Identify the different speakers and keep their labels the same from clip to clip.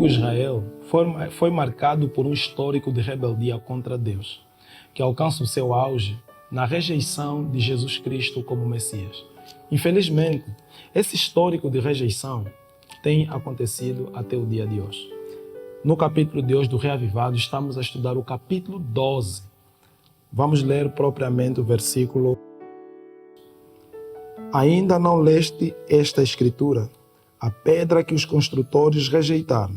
Speaker 1: antigo Israel foi marcado por um histórico de rebeldia contra Deus, que alcança o seu auge na rejeição de Jesus Cristo como Messias. Infelizmente, esse histórico de rejeição tem acontecido até o dia de hoje. No capítulo de hoje do Reavivado, estamos a estudar o capítulo 12. Vamos ler propriamente o versículo. Ainda não leste esta escritura? A pedra que os construtores rejeitaram,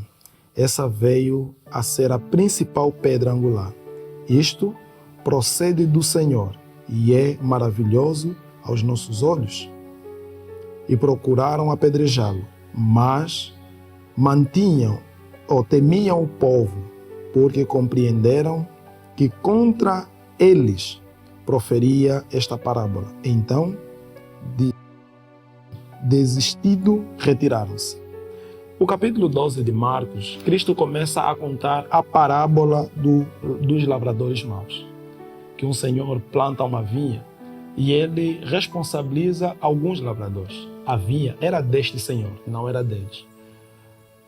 Speaker 1: essa veio a ser a principal pedra angular. Isto procede do Senhor e é maravilhoso aos nossos olhos. E procuraram apedrejá-lo, mas temiam o povo, porque compreenderam que contra eles proferia esta parábola. Então, desistido, retiraram-se. O capítulo 12 de Marcos, Cristo começa a contar a parábola dos lavradores maus. Que um senhor planta uma vinha e ele responsabiliza alguns lavradores. A vinha era deste senhor, não era deles.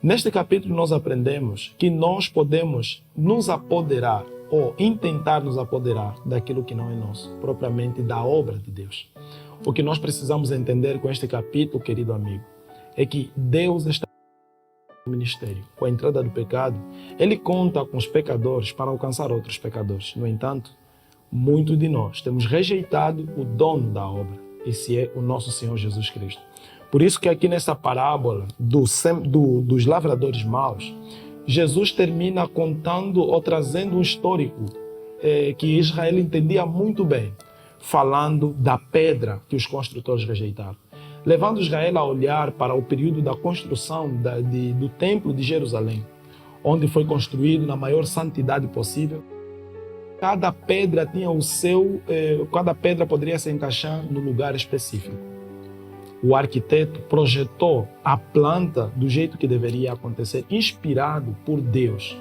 Speaker 1: Neste capítulo nós aprendemos que nós podemos nos apoderar ou intentar nos apoderar daquilo que não é nosso, propriamente da obra de Deus. O que nós precisamos entender com este capítulo, querido amigo, é que Deus está no ministério. Com a entrada do pecado, Ele conta com os pecadores para alcançar outros pecadores. No entanto, muitos de nós temos rejeitado o dono da obra. Esse é o nosso Senhor Jesus Cristo. Por isso que aqui nessa parábola dos lavradores maus, Jesus termina contando ou trazendo um histórico que Israel entendia muito bem, falando da pedra que os construtores rejeitaram, levando Israel a olhar para o período da construção do Templo de Jerusalém, onde foi construído na maior santidade possível. Cada pedra tinha cada pedra poderia se encaixar no lugar específico. O arquiteto projetou a planta do jeito que deveria acontecer, inspirado por Deus.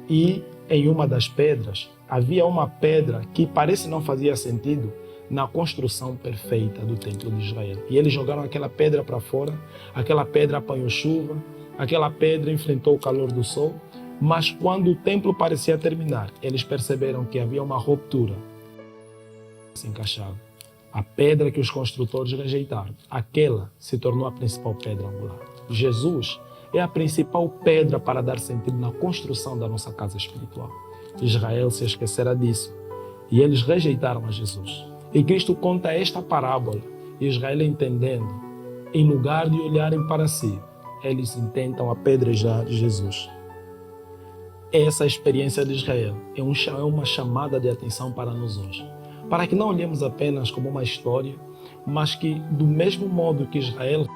Speaker 1: E em uma das pedras, havia uma pedra que parece não fazia sentido na construção perfeita do Templo de Israel. E eles jogaram aquela pedra para fora, aquela pedra apanhou chuva, aquela pedra enfrentou o calor do sol, mas quando o templo parecia terminar, eles perceberam que havia uma ruptura. Se encaixava. A pedra que os construtores rejeitaram, aquela se tornou a principal pedra angular. Jesus é a principal pedra para dar sentido na construção da nossa casa espiritual. Israel se esquecera disso e eles rejeitaram a Jesus. E Cristo conta esta parábola, Israel entendendo, em lugar de olharem para si, eles intentam apedrejar Jesus. Essa experiência de Israel é uma chamada de atenção para nós hoje, para que não olhemos apenas como uma história, mas que, do mesmo modo que Israel,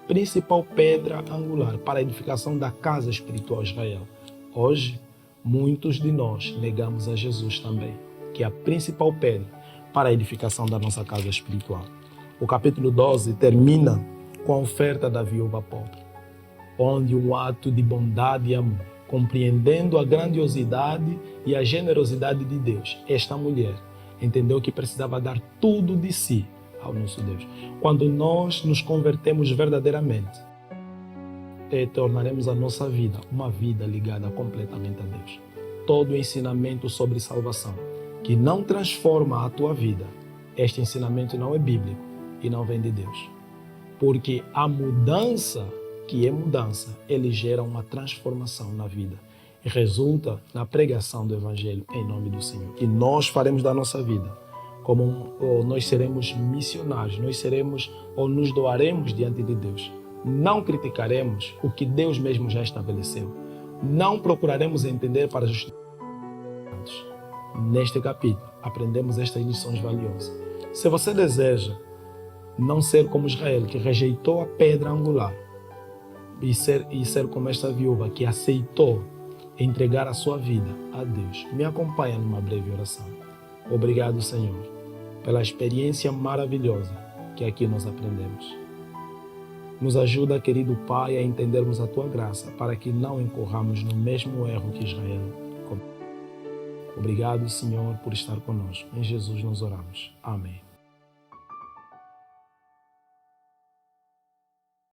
Speaker 1: principal pedra angular para a edificação da casa espiritual Israel, hoje, muitos de nós negamos a Jesus também, que é a principal pedra para a edificação da nossa casa espiritual. O capítulo 12 termina com a oferta da viúva pobre, onde um ato de bondade e amor, compreendendo a grandiosidade e a generosidade de Deus, esta mulher entendeu que precisava dar tudo de si ao nosso Deus. Quando nós nos convertemos verdadeiramente, tornaremos a nossa vida uma vida ligada completamente a Deus. Todo o ensinamento sobre salvação que não transforma a tua vida, este ensinamento não é bíblico e não vem de Deus. Porque a mudança, que é mudança, ele gera uma transformação na vida e resulta na pregação do Evangelho em nome do Senhor. E nós faremos da nossa vida nós seremos missionários, nós seremos ou nos doaremos diante de Deus. Não criticaremos o que Deus mesmo já estabeleceu. Não procuraremos entender para justificar. Neste capítulo, aprendemos estas lições valiosas. Se você deseja não ser como Israel, que rejeitou a pedra angular, e ser como esta viúva, que aceitou entregar a sua vida a Deus, me acompanha numa breve oração. Obrigado, Senhor, pela experiência maravilhosa que aqui nós aprendemos. Nos ajuda, querido Pai, a entendermos a Tua graça, para que não incorramos no mesmo erro que Israel cometeu. Obrigado, Senhor, por estar conosco. Em Jesus nós oramos. Amém.